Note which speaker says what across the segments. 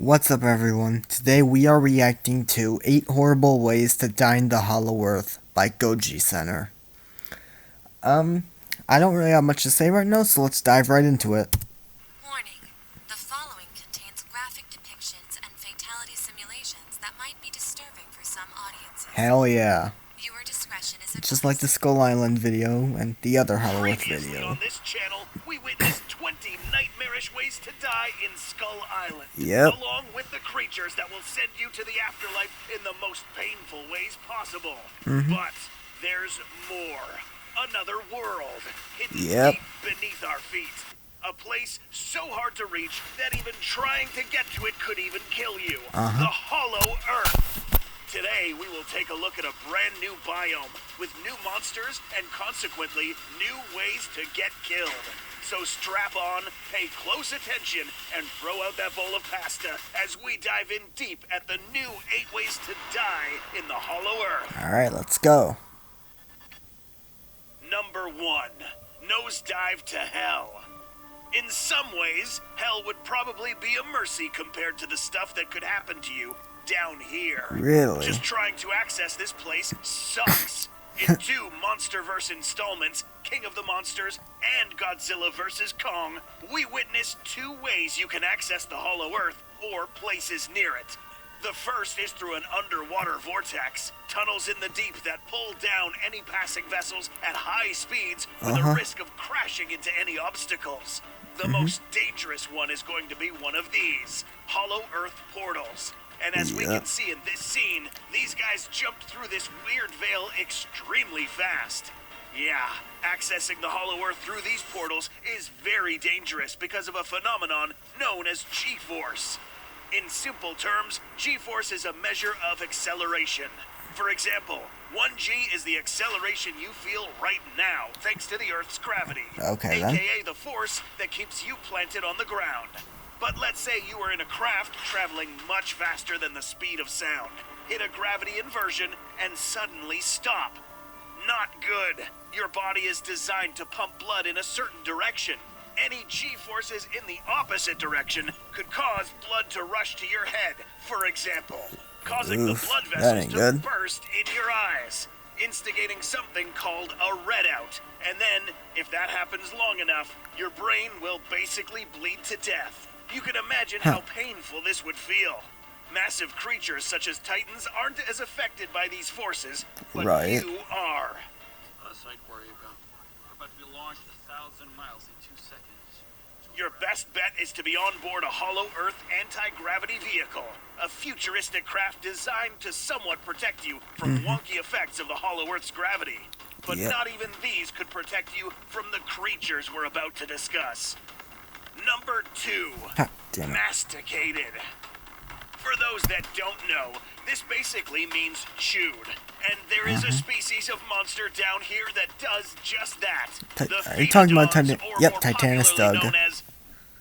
Speaker 1: What's up, everyone? Today we are reacting to 8 Horrible Ways to Die in the Hollow Earth by Goji Center. I don't really have much to say right now, so let's dive right into it.
Speaker 2: Warning. The following contains graphic depictions and fatality simulations that might be disturbing for some audiences.
Speaker 1: Hell yeah.
Speaker 2: Viewer discretion is advised.
Speaker 1: Just like the Skull Island video and the other Hollow Earth video.
Speaker 3: On this channel, we witnessed 20 nightmarish ways to die in Skull Island.
Speaker 1: Yep.
Speaker 3: Along with the creatures that will send you to the afterlife in the most painful ways possible. But there's more. Another world hidden deep beneath our feet. A place so hard to reach that even trying to get to it could even kill you. The Hollow Earth. Today, we will take a look at a brand new biome with new monsters and consequently new ways to get killed. So strap on, pay close attention, and throw out that bowl of pasta as we dive in deep at the new 8 ways to die in the Hollow Earth.
Speaker 1: Alright, let's go.
Speaker 3: Number 1. Nosedive to hell. In some ways, hell would probably be a mercy compared to the stuff that could happen to you down here.
Speaker 1: Really?
Speaker 3: Just trying to access this place sucks. In 2 MonsterVerse installments, King of the Monsters and Godzilla vs. Kong, we witnessed 2 ways you can access the Hollow Earth or places near it. The first is through an underwater vortex, tunnels in the deep that pull down any passing vessels at high speeds with a risk of crashing into any obstacles. The most dangerous one is going to be one of these, Hollow Earth portals. And as we can see in this scene, these guys jumped through this weird veil extremely fast. Yeah, accessing the Hollow Earth through these portals is very dangerous because of a phenomenon known as G-force. In simple terms, G-force is a measure of acceleration. For example, 1G is the acceleration you feel right now, thanks to the Earth's gravity.
Speaker 1: Okay,
Speaker 3: AKA the force that keeps you planted on the ground. But let's say you were in a craft traveling much faster than the speed of sound, hit a gravity inversion, and suddenly stop. Not good. Your body is designed to pump blood in a certain direction. Any G-forces in the opposite direction could cause blood to rush to your head, for example, causing the blood vessels to burst in your eyes, instigating something called a readout. And then, if that happens long enough, your brain will basically bleed to death. You can imagine how painful this would feel. Massive creatures such as Titans aren't as affected by these forces, but you are.
Speaker 4: Site where you go. We're about to be launched 1,000 miles in 2 seconds.
Speaker 3: Your best bet is to be on board a Hollow Earth anti-gravity vehicle, a futuristic craft designed to somewhat protect you from wonky effects of the Hollow Earth's gravity. But not even these could protect you from the creatures we're about to discuss. Number 2, masticated. For those that don't know, this basically means chewed. And there is a species of monster down here that does just that.
Speaker 1: Are you talking about
Speaker 3: Titanus Doug? Known as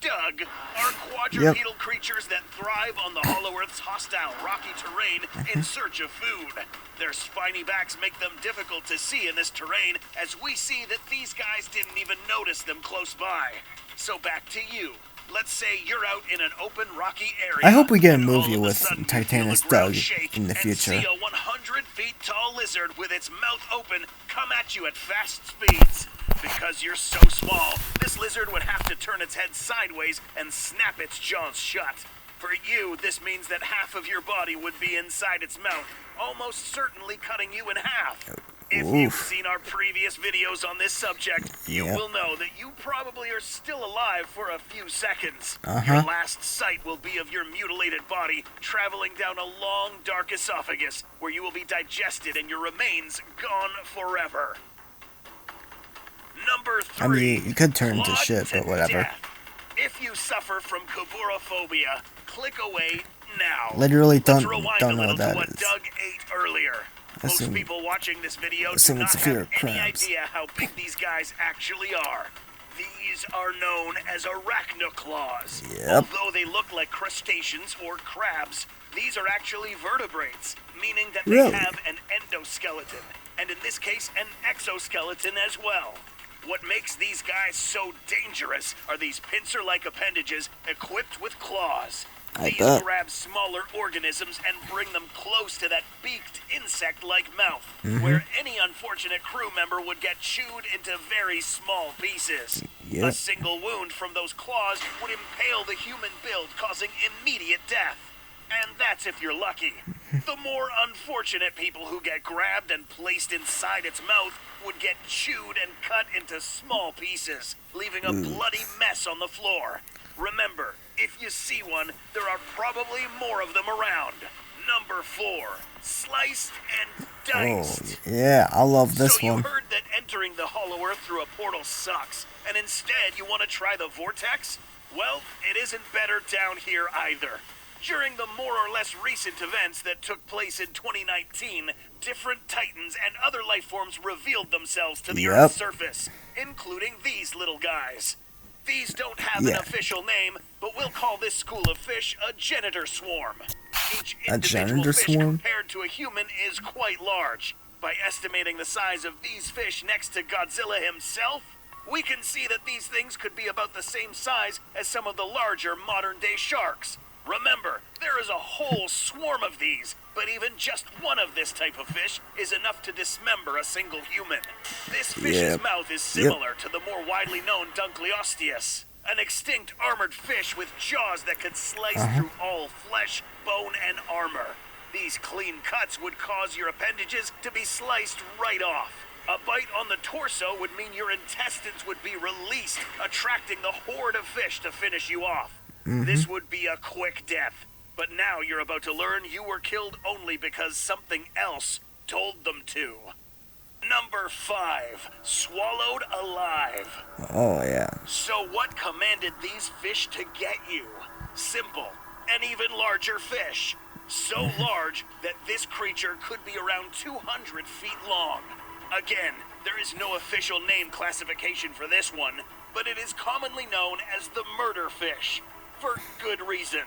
Speaker 3: Doug are quadrupedal creatures that thrive on the Hollow Earth's hostile rocky terrain in search of food. Their spiny backs make them difficult to see in this terrain, as we see that these guys didn't even notice them close by. So back to you. Let's say you're out in an open rocky area.
Speaker 1: I hope we get a movie with Titanus Doug in the future.
Speaker 3: And see a 100 feet tall lizard with its mouth open come at you at fast speeds. Because you're so small, this lizard would have to turn its head sideways and snap its jaws shut. For you, this means that half of your body would be inside its mouth, almost certainly cutting you in half. If you've seen our previous videos on this subject, you will know that you probably are still alive for a few seconds. Your last sight will be of your mutilated body traveling down a long, dark esophagus, where you will be digested and your remains gone forever. Number 3.
Speaker 1: I mean, you could turn into shit, but whatever.
Speaker 3: If you suffer from coulrophobia, click away now.
Speaker 1: Literally don't know
Speaker 3: what
Speaker 1: that
Speaker 3: what
Speaker 1: is.
Speaker 3: Doug ate earlier. Most people watching this video do not
Speaker 1: have
Speaker 3: any idea how big these guys actually are. These are known as arachnoclaws. Although they look like crustaceans or crabs, these are actually vertebrates, meaning that they have an endoskeleton, and in this case, an exoskeleton as well. What makes these guys so dangerous are these pincer-like appendages equipped with claws.
Speaker 1: I
Speaker 3: These
Speaker 1: bet.
Speaker 3: grab smaller organisms and bring them close to that beaked insect-like mouth,
Speaker 1: Mm-hmm.
Speaker 3: where any unfortunate crew member would get chewed into very small pieces. A
Speaker 1: Yep.
Speaker 3: single wound from those claws would impale the human build, causing immediate death. And that's if you're lucky. The more unfortunate people who get grabbed and placed inside its mouth would get chewed and cut into small pieces, leaving a bloody mess on the floor. Remember, if you see one, there are probably more of them around. Number 4, sliced and diced.
Speaker 1: Oh, yeah, I love
Speaker 3: So
Speaker 1: this
Speaker 3: you
Speaker 1: one.
Speaker 3: heard that entering the Hollow Earth through a portal sucks, and instead you want to try the vortex? Well, it isn't better down here either. During the more or less recent events that took place in 2019, different titans and other life forms revealed themselves to the
Speaker 1: Yep.
Speaker 3: Earth's surface, including these little guys. These don't have an
Speaker 1: Yeah.
Speaker 3: official name, but we'll call this school of fish a janitor swarm. Each
Speaker 1: A
Speaker 3: individual
Speaker 1: janitor
Speaker 3: fish
Speaker 1: swarm?
Speaker 3: compared to a human is quite large. By estimating the size of these fish next to Godzilla himself, we can see that these things could be about the same size as some of the larger modern-day sharks. Remember, there is a whole swarm of these, but even just one of this type of fish is enough to dismember a single human. This fish's
Speaker 1: Yep.
Speaker 3: mouth is similar to the more widely known Dunkleosteus, an extinct armored fish with jaws that could slice through all flesh, bone, and armor. These clean cuts would cause your appendages to be sliced right off. A bite on the torso would mean your intestines would be released, attracting the horde of fish to finish you off. This would be a quick death, but now you're about to learn you were killed only because something else told them to. Number 5, swallowed alive.
Speaker 1: Oh, yeah.
Speaker 3: So what commanded these fish to get you? Simple, an even larger fish. So large that this creature could be around 200 feet long. Again, there is no official name classification for this one, but it is commonly known as the murder fish. For good reason.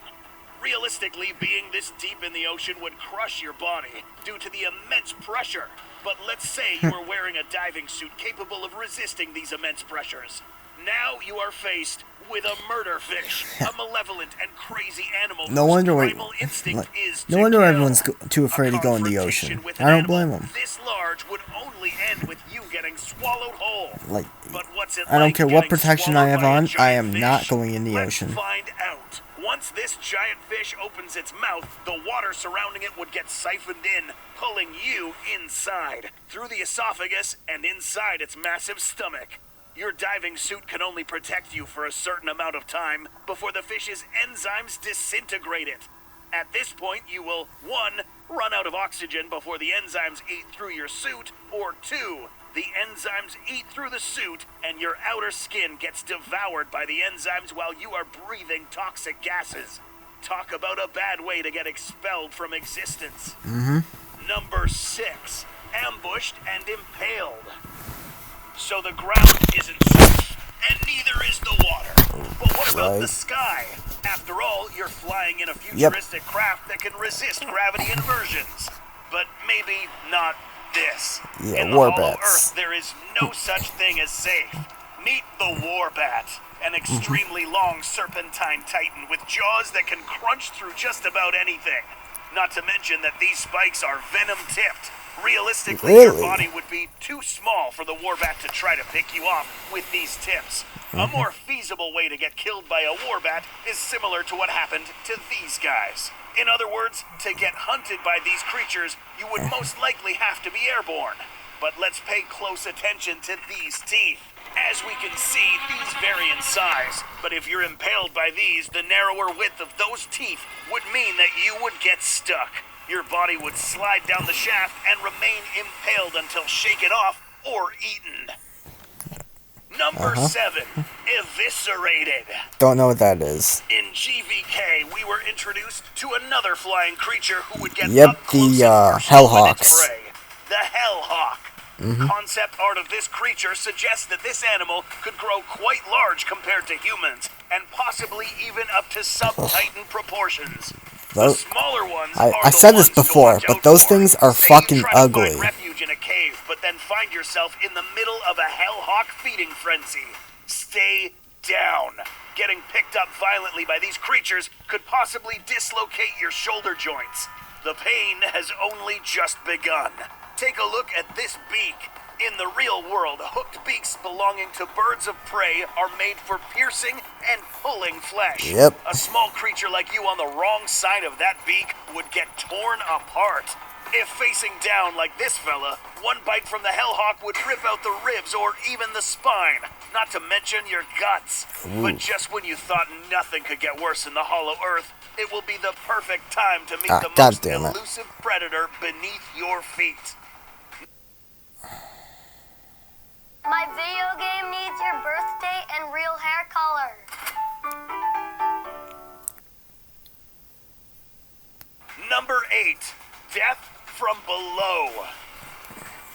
Speaker 3: Realistically, being this deep in the ocean would crush your body due to the immense pressure. But let's say you were wearing a diving suit capable of resisting these immense pressures. Now you are faced with a murder fish, a malevolent and crazy animal
Speaker 1: No
Speaker 3: whose
Speaker 1: wonder why-
Speaker 3: primal instinct is
Speaker 1: No
Speaker 3: to
Speaker 1: wonder
Speaker 3: kill.
Speaker 1: everyone's too afraid to
Speaker 3: A
Speaker 1: go in the
Speaker 3: confrontation
Speaker 1: ocean.
Speaker 3: with an
Speaker 1: I don't
Speaker 3: animal
Speaker 1: blame them.
Speaker 3: This large would only end with you getting swallowed whole.
Speaker 1: Like,
Speaker 3: But what's it
Speaker 1: I don't
Speaker 3: like
Speaker 1: care what
Speaker 3: getting
Speaker 1: protection I
Speaker 3: swallowed
Speaker 1: have
Speaker 3: by a
Speaker 1: on, I
Speaker 3: giant
Speaker 1: am not
Speaker 3: fish?
Speaker 1: going in the
Speaker 3: Let's
Speaker 1: ocean.
Speaker 3: find out. Once this giant fish opens its mouth, the water surrounding it would get siphoned in, pulling you inside, through the esophagus and inside its massive stomach. Your diving suit can only protect you for a certain amount of time before the fish's enzymes disintegrate it. At this point, you will 1. Run out of oxygen before the enzymes eat through your suit, or 2. The enzymes eat through the suit and your outer skin gets devoured by the enzymes while you are breathing toxic gases. Talk about a bad way to get expelled from existence. Number 6, ambushed and impaled. So the ground isn't safe, and neither is the water. But what about the
Speaker 1: Right.
Speaker 3: sky? After all, you're flying in a futuristic craft that can resist gravity inversions. But maybe not this.
Speaker 1: Yeah,
Speaker 3: In the Hollow
Speaker 1: warbats.
Speaker 3: Earth, there is no such thing as safe. Meet the warbat, an extremely long serpentine titan with jaws that can crunch through just about anything. Not to mention that these spikes are venom-tipped. Realistically, your
Speaker 1: Really?
Speaker 3: body would be too small for the warbat to try to pick you off with these tips. A more feasible way to get killed by a warbat is similar to what happened to these guys. In other words, to get hunted by these creatures, you would most likely have to be airborne. But let's pay close attention to these teeth. As we can see, these vary in size, but if you're impaled by these, the narrower width of those teeth would mean that you would get stuck. Your body would slide down the shaft and remain impaled until shaken off or eaten. Number 7, eviscerated.
Speaker 1: Don't know what that is.
Speaker 3: In GVK, we were introduced to another flying creature who would get
Speaker 1: Yep,
Speaker 3: up close
Speaker 1: the,
Speaker 3: and personal with its
Speaker 1: Hellhawks.
Speaker 3: prey. The Hellhawk. Concept art of this creature suggests that this animal could grow quite large compared to humans, and possibly even up to sub-titan proportions. The
Speaker 1: Those-
Speaker 3: smaller ones
Speaker 1: I
Speaker 3: are the
Speaker 1: said this
Speaker 3: ones to
Speaker 1: before,
Speaker 3: watch
Speaker 1: but
Speaker 3: out
Speaker 1: those
Speaker 3: for.
Speaker 1: things are
Speaker 3: Say you
Speaker 1: fucking
Speaker 3: try to
Speaker 1: ugly.
Speaker 3: find refuge in a cave, but then find yourself in the middle of a Hellhawk feeding frenzy. Stay down. Getting picked up violently by these creatures could possibly dislocate your shoulder joints. The pain has only just begun. Take a look at this beak. In the real world, hooked beaks belonging to birds of prey are made for piercing and pulling flesh.
Speaker 1: Yep.
Speaker 3: A small creature like you on the wrong side of that beak would get torn apart. If facing down like this fella, one bite from the hellhawk would rip out the ribs or even the spine, not to mention your guts.
Speaker 1: Ooh.
Speaker 3: But just when you thought nothing could get worse in the Hollow Earth, it will be the perfect time to meet the
Speaker 1: God
Speaker 3: most
Speaker 1: damn it.
Speaker 3: elusive predator beneath your feet.
Speaker 5: My video game needs your birthday and real hair color.
Speaker 3: Number 8. Death from below.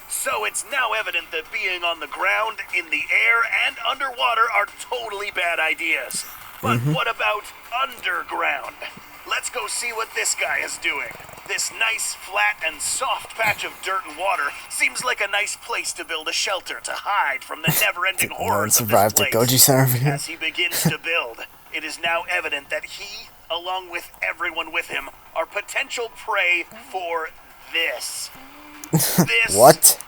Speaker 3: So it's now evident that being on the ground, in the air, and underwater are totally bad ideas. But what about underground? Let's go see what this guy is doing. This nice, flat, and soft patch of dirt and water seems like a nice place to build a shelter to hide from the never-ending
Speaker 1: No
Speaker 3: horrors
Speaker 1: one
Speaker 3: of
Speaker 1: survived
Speaker 3: this
Speaker 1: the
Speaker 3: place.
Speaker 1: Goji Center video.
Speaker 3: As he begins to build, it is now evident that he, along with everyone with him, are potential prey for this. This
Speaker 1: What?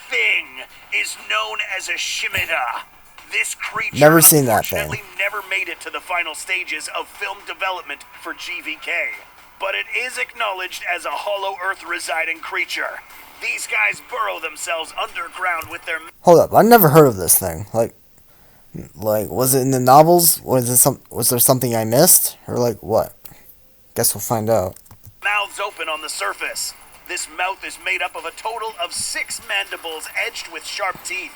Speaker 3: thing is known as a Shimida. This creature
Speaker 1: Never seen that thing.
Speaker 3: unfortunately never made it to the final stages of film development for GVK, but it is acknowledged as a Hollow Earth residing creature. These guys burrow themselves underground with their...
Speaker 1: Hold up, I never heard of this thing. Like, was it in the novels? Was there something I missed? Or like, what? Guess we'll find out.
Speaker 3: mouths open on the surface. This mouth is made up of a total of 6 mandibles edged with sharp teeth.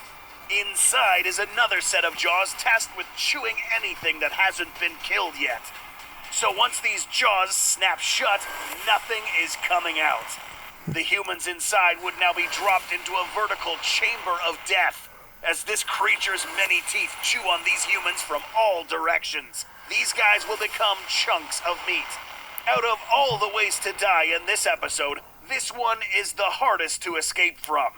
Speaker 3: Inside is another set of jaws tasked with chewing anything that hasn't been killed yet. So once these jaws snap shut, nothing is coming out. The humans inside would now be dropped into a vertical chamber of death, as this creature's many teeth chew on these humans from all directions. These guys will become chunks of meat. Out of all the ways to die in this episode, this one is the hardest to escape from.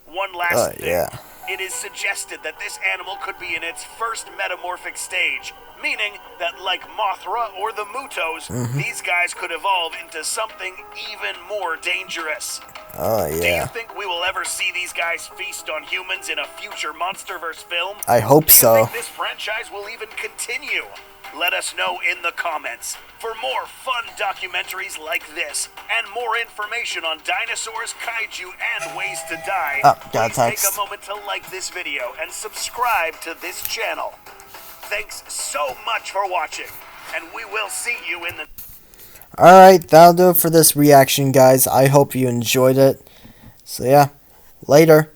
Speaker 3: One last thing.
Speaker 1: Yeah.
Speaker 3: It is suggested that this animal could be in its first metamorphic stage, meaning that like Mothra or the Mutos, these guys could evolve into something even more dangerous.
Speaker 1: Oh,
Speaker 3: Do you
Speaker 1: yeah.
Speaker 3: think we will ever see these guys feast on humans in a future MonsterVerse film?
Speaker 1: I hope
Speaker 3: Do you
Speaker 1: so.
Speaker 3: think this franchise will even continue? Let us know in the comments. For more fun documentaries like this, and more information on dinosaurs, kaiju, and ways to die,
Speaker 1: Oh, God,
Speaker 3: please
Speaker 1: thanks.
Speaker 3: take a moment to like this video and subscribe to this channel. Thanks so much for watching, and we will see you in the...
Speaker 1: Alright, that'll do it for this reaction, guys. I hope you enjoyed it. So, yeah. Later.